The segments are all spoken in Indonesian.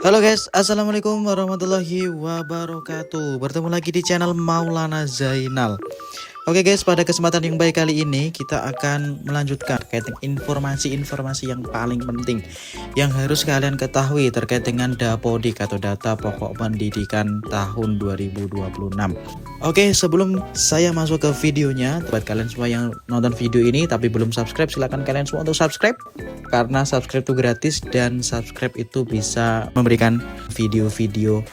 Halo guys, assalamualaikum warahmatullahi wabarakatuh. Bertemu lagi di channel Maulana Zainal. Oke guys, pada kesempatan yang baik kali ini kita akan melanjutkan terkait dengan informasi-informasi yang paling penting yang harus kalian ketahui terkait dengan Dapodik atau data pokok pendidikan tahun 2026. Oke, sebelum saya masuk ke videonya, buat kalian semua yang nonton video ini tapi belum subscribe, silahkan kalian semua untuk subscribe, karena subscribe itu gratis dan subscribe itu bisa memberikan video-video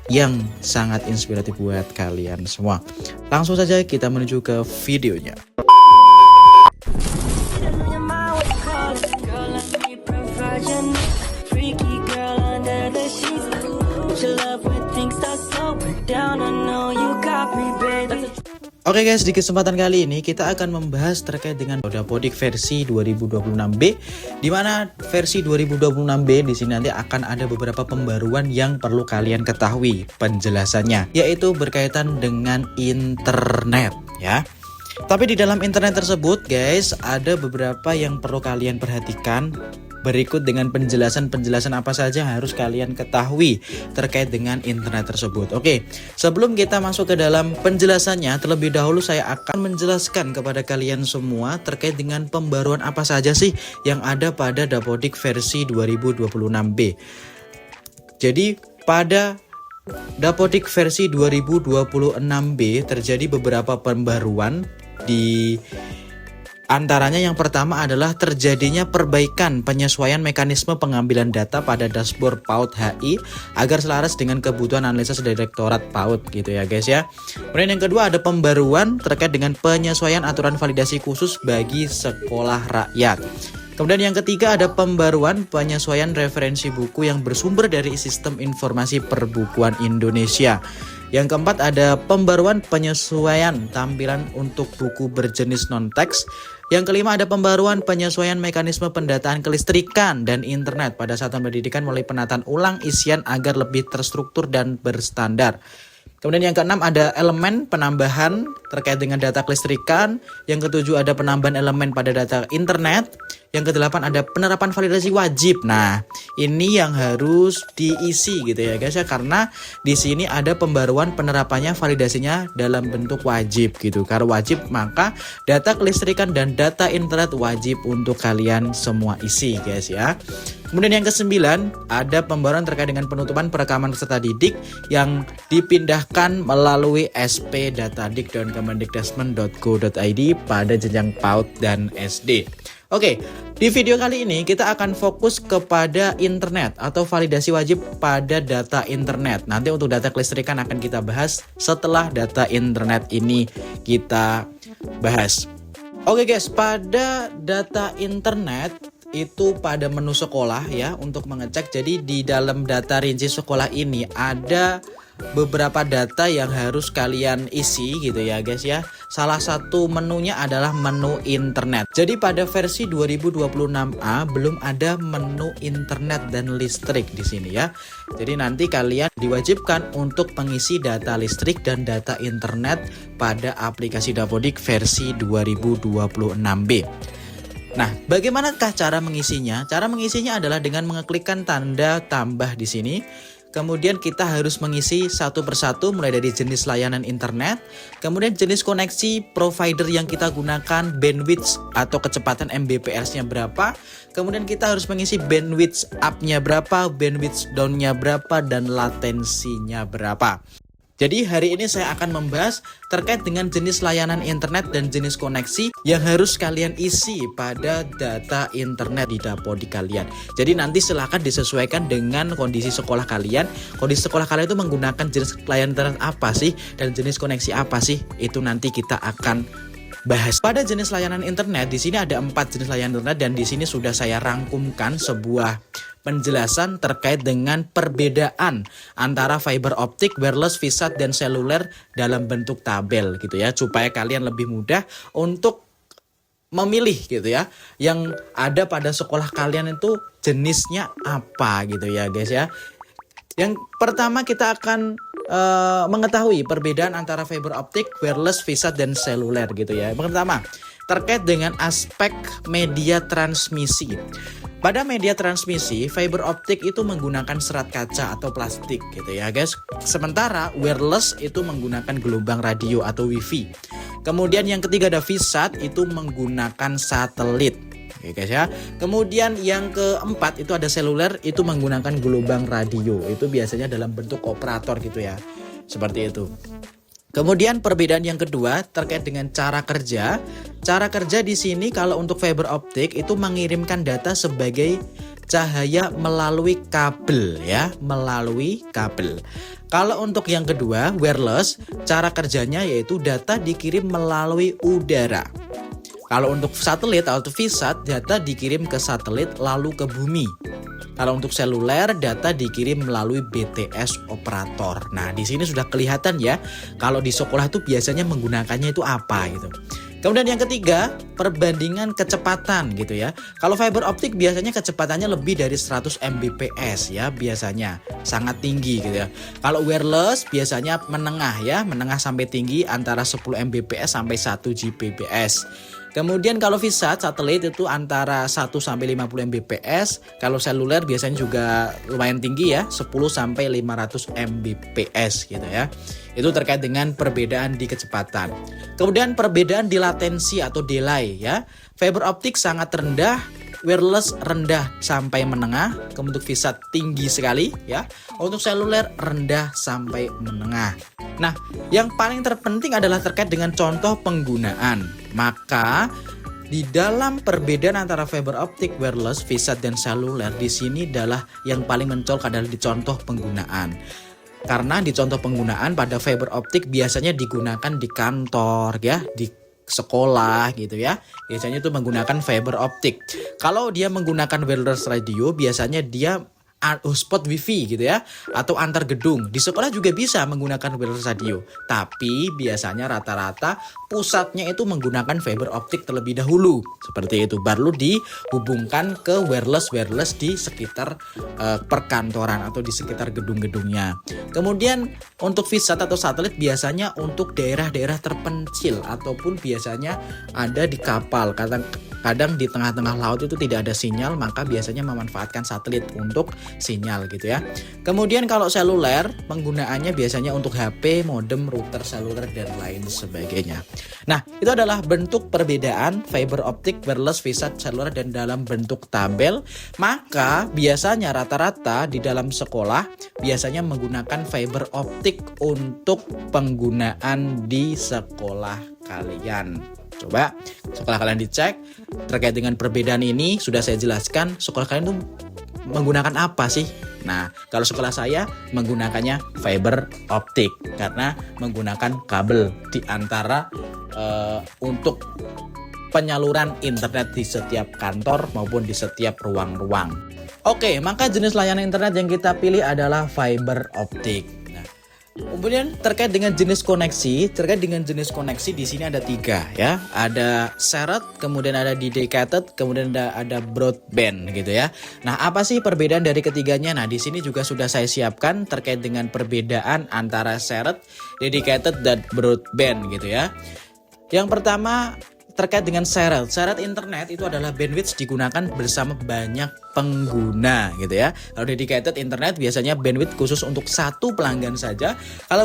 yang sangat inspiratif buat kalian semua. Langsung saja kita menuju ke videonya. Oke guys, di kesempatan kali ini kita akan membahas terkait dengan Dapodik versi 2026B, di mana versi 2026B di sini nanti akan ada beberapa pembaruan yang perlu kalian ketahui penjelasannya, yaitu berkaitan dengan internet ya. Tapi di dalam internet tersebut guys, ada beberapa yang perlu kalian perhatikan. Berikut dengan penjelasan-penjelasan apa saja yang harus kalian ketahui terkait dengan internet tersebut. Oke, sebelum kita masuk ke dalam penjelasannya, terlebih dahulu saya akan menjelaskan kepada kalian semua terkait dengan pembaruan apa saja sih yang ada pada Dapodik versi 2026B. Jadi pada Dapodik versi 2026B terjadi beberapa pembaruan. Di antaranya yang pertama adalah terjadinya perbaikan penyesuaian mekanisme pengambilan data pada dashboard PAUD HI agar selaras dengan kebutuhan analisis Direktorat PAUD gitu ya guys ya. Kemudian yang kedua ada pembaruan terkait dengan penyesuaian aturan validasi khusus bagi sekolah rakyat. Kemudian yang ketiga ada pembaruan penyesuaian referensi buku yang bersumber dari Sistem Informasi Perbukuan Indonesia. Yang keempat ada pembaruan penyesuaian tampilan untuk buku berjenis non-teks. Yang kelima ada pembaruan penyesuaian mekanisme pendataan kelistrikan dan internet pada satuan pendidikan melalui penataan ulang isian agar lebih terstruktur dan berstandar. Kemudian yang keenam ada elemen penambahan terkait dengan data kelistrikan. Yang ketujuh ada penambahan elemen pada data internet. Yang kedelapan ada penerapan validasi wajib. Nah, ini yang harus diisi gitu ya guys ya, karena di sini ada pembaruan penerapannya validasinya dalam bentuk wajib gitu. Karena wajib maka data kelistrikan dan data internet wajib untuk kalian semua isi guys ya. Kemudian yang kesembilan ada pembaruan terkait dengan penutupan perekaman peserta didik yang dipindahkan melalui sp.datadik.kemendikdasmen.go.id pada jenjang PAUD dan SD. Oke, di video kali ini kita akan fokus kepada internet atau validasi wajib pada data internet. Nanti untuk data kelistrikan akan kita bahas setelah data internet ini kita bahas. Oke guys, pada data internet itu pada menu sekolah ya untuk mengecek. Jadi di dalam data rinci sekolah ini ada beberapa data yang harus kalian isi gitu ya guys ya. Salah satu menunya adalah menu internet. Jadi pada versi 2026A belum ada menu internet dan listrik di sini ya. Jadi nanti kalian diwajibkan untuk mengisi data listrik dan data internet pada aplikasi Dapodik versi 2026B. Nah, bagaimanakah cara mengisinya? Cara mengisinya adalah dengan mengeklikkan tanda tambah di sini. Kemudian kita harus mengisi satu persatu mulai dari jenis layanan internet, kemudian jenis koneksi provider yang kita gunakan, bandwidth atau kecepatan Mbps-nya berapa, kemudian kita harus mengisi bandwidth up-nya berapa, bandwidth down-nya berapa, dan latensinya berapa. Jadi hari ini saya akan membahas terkait dengan jenis layanan internet dan jenis koneksi yang harus kalian isi pada data internet di Dapodik kalian. Jadi nanti silahkan disesuaikan dengan kondisi sekolah kalian. Kondisi sekolah kalian itu menggunakan jenis layanan internet apa sih dan jenis koneksi apa sih? Itu nanti kita akan bahas. Pada jenis layanan internet di sini ada 4 jenis layanan internet dan di sini sudah saya rangkumkan sebuah penjelasan terkait dengan perbedaan antara fiber optik, wireless, VSAT, dan seluler dalam bentuk tabel gitu ya, supaya kalian lebih mudah untuk memilih gitu ya, yang ada pada sekolah kalian itu jenisnya apa gitu ya guys ya. Yang pertama kita akan mengetahui perbedaan antara fiber optik, wireless, VSAT, dan seluler gitu ya. Pertama, terkait dengan aspek media transmisi. Pada media transmisi, fiber optik itu menggunakan serat kaca atau plastik gitu ya guys. Sementara wireless itu menggunakan gelombang radio atau wifi. Kemudian yang ketiga ada VSAT itu menggunakan satelit. Oke guys ya. Kemudian yang keempat itu ada seluler itu menggunakan gelombang radio. Itu biasanya dalam bentuk operator gitu ya. Seperti itu. Kemudian perbedaan yang kedua terkait dengan cara kerja. Cara kerja di sini kalau untuk fiber optik itu mengirimkan data sebagai cahaya melalui kabel ya, melalui kabel. Kalau untuk yang kedua, wireless, cara kerjanya yaitu data dikirim melalui udara. Kalau untuk satelit atau VSAT, data dikirim ke satelit lalu ke bumi. Kalau untuk seluler, data dikirim melalui BTS operator. Nah, di sini sudah kelihatan ya, kalau di sekolah itu biasanya menggunakannya itu apa gitu. Kemudian yang ketiga, perbandingan kecepatan gitu ya. Kalau fiber optik biasanya kecepatannya lebih dari 100 Mbps ya, biasanya sangat tinggi gitu ya. Kalau wireless biasanya menengah ya, menengah sampai tinggi antara 10 Mbps sampai 1 Gbps. Kemudian kalau VSAT satelit itu antara 1 sampai 50 Mbps. Kalau seluler biasanya juga lumayan tinggi ya, 10 sampai 500 Mbps gitu ya. Itu terkait dengan perbedaan di kecepatan. Kemudian perbedaan di latensi atau delay ya. Fiber optik sangat rendah, wireless rendah sampai menengah, kemudian untuk VSAT tinggi sekali ya. Untuk seluler rendah sampai menengah. Nah, yang paling terpenting adalah terkait dengan contoh penggunaan. Maka di dalam perbedaan antara fiber optik, wireless, VSAT dan seluler di sini adalah yang paling mencolok adalah di contoh penggunaan. Karena di contoh penggunaan pada fiber optik biasanya digunakan di kantor ya, di sekolah gitu ya. Biasanya itu menggunakan fiber optik. Kalau dia menggunakan wireless radio biasanya dia hotspot wifi gitu ya, atau antar gedung. Di sekolah juga bisa menggunakan wireless radio, tapi biasanya rata-rata pusatnya itu menggunakan fiber optik terlebih dahulu. Seperti itu, baru dihubungkan ke wireless di sekitar perkantoran atau di sekitar gedung-gedungnya. Kemudian untuk VSAT atau satelit biasanya untuk daerah-daerah terpencil ataupun biasanya ada di kapal. Kadang di tengah-tengah laut itu tidak ada sinyal, maka biasanya memanfaatkan satelit untuk sinyal gitu ya. Kemudian kalau seluler, penggunaannya biasanya untuk HP, modem, router seluler dan lain sebagainya. Nah, itu adalah bentuk perbedaan fiber optik, wireless, VSAT, seluler dan dalam bentuk tabel. Maka biasanya rata-rata di dalam sekolah biasanya menggunakan fiber optik untuk penggunaan di sekolah kalian. Coba sekolah kalian dicek terkait dengan perbedaan ini, sudah saya jelaskan sekolah kalian tuh menggunakan apa sih? Nah, kalau sekolah saya menggunakannya fiber optik karena menggunakan kabel di antara untuk penyaluran internet di setiap kantor maupun di setiap ruang-ruang. Oke, maka jenis layanan internet yang kita pilih adalah fiber optik. Kemudian terkait dengan jenis koneksi, di sini ada 3 ya. Ada shared, kemudian ada dedicated, kemudian ada broadband gitu ya. Nah, apa sih perbedaan dari ketiganya? Nah, di sini juga sudah saya siapkan terkait dengan perbedaan antara shared, dedicated dan broadband gitu ya. Yang pertama terkait dengan shared internet itu adalah bandwidth digunakan bersama banyak pengguna gitu ya. Kalau dedicated internet biasanya bandwidth khusus untuk satu pelanggan saja. Kalau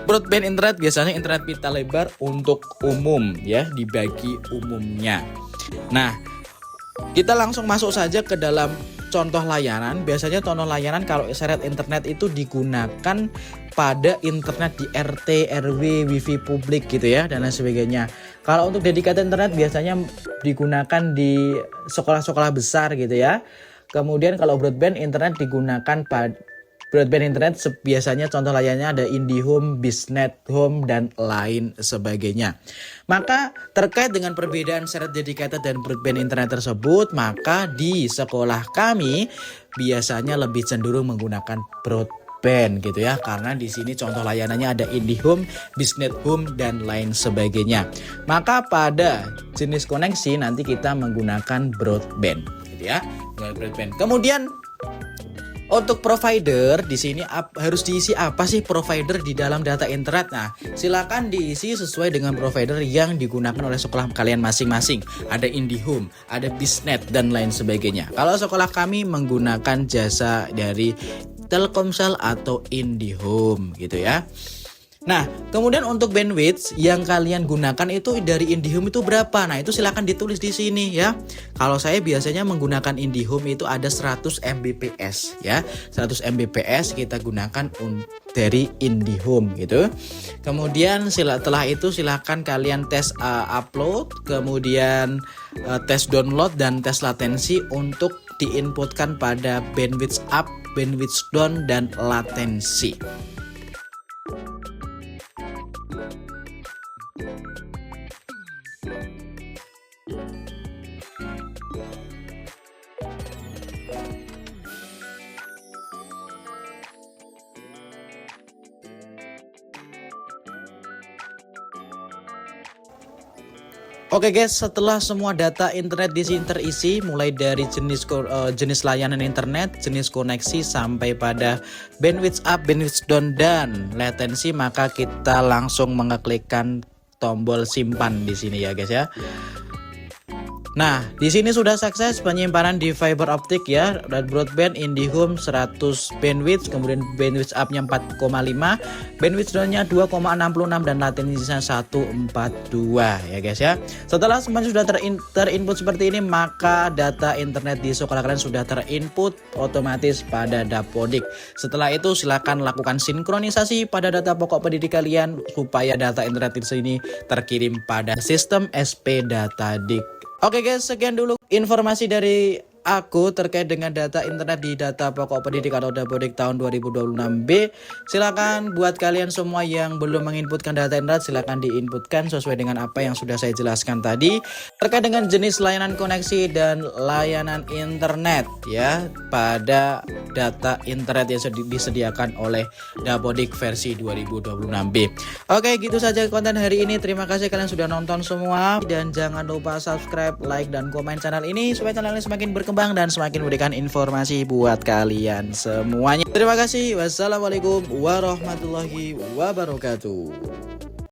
broadband internet biasanya internet pita lebar untuk umum ya, dibagi umumnya. Nah, kita langsung masuk saja ke dalam contoh layanan. Biasanya contoh layanan kalau shared internet itu digunakan pada internet di RT, RW, wifi publik gitu ya, dan lain sebagainya. Kalau untuk dedicated internet biasanya digunakan di sekolah-sekolah besar gitu ya. Kemudian kalau broadband internet digunakan pada broadband internet biasanya contoh layannya ada IndiHome, Biznet Home dan lain sebagainya. Maka terkait dengan perbedaan shared, dedicated dan broadband internet tersebut, maka di sekolah kami biasanya lebih cenderung menggunakan broadband gitu ya, karena di sini contoh layanannya ada IndiHome, Biznet Home dan lain sebagainya. Maka pada jenis koneksi nanti kita menggunakan broadband gitu ya, broadband. Kemudian Untuk provider di sini harus diisi apa sih provider di dalam data internet? Nah, silakan diisi sesuai dengan provider yang digunakan oleh sekolah kalian masing-masing. Ada IndiHome, ada Biznet dan lain sebagainya. Kalau sekolah kami menggunakan jasa dari Telkomsel atau IndiHome gitu ya. Nah, kemudian untuk bandwidth yang kalian gunakan itu dari IndiHome itu berapa? Nah, itu silakan ditulis di sini ya. Kalau saya biasanya menggunakan IndiHome itu ada 100 Mbps ya. 100 Mbps kita gunakan dari IndiHome gitu. Kemudian setelah itu silakan kalian tes upload, kemudian tes download dan tes latensi untuk diinputkan pada bandwidth up, bandwidth down dan latensi. Oke guys, setelah semua data internet di sini terisi, mulai dari jenis layanan internet, jenis koneksi sampai pada bandwidth up, bandwidth down dan latensi, maka kita langsung mengeklikkan tombol simpan di sini ya guys ya. Nah, di sini sudah sukses penyimpanan di fiber optik ya, dan broadband IndiHome 100 bandwidth, kemudian bandwidth up-nya 4,5, bandwidth down-nya 2,66 dan latensinya 142 ya guys ya. Setelah semuanya sudah terinput seperti ini, maka data internet di sekolah kalian sudah terinput otomatis pada Dapodik. Setelah itu silakan lakukan sinkronisasi pada data pokok pendidik kalian supaya data internet di sini terkirim pada sistem SP Datadik. Oke guys, sekian dulu informasi dari aku terkait dengan data internet di data pokok pendidik atau Dapodik tahun 2026B. Silakan buat kalian semua yang belum menginputkan data internet, silakan diinputkan sesuai dengan apa yang sudah saya jelaskan tadi terkait dengan jenis layanan koneksi dan layanan internet ya pada data internet yang disediakan oleh Dapodik versi 2026B. Oke, gitu saja konten hari ini. Terima kasih kalian sudah nonton semua dan jangan lupa subscribe, like dan komen channel ini supaya channel ini semakin berkembang dan semakin memberikan informasi buat kalian semuanya. Terima kasih. Wassalamualaikum warahmatullahi wabarakatuh.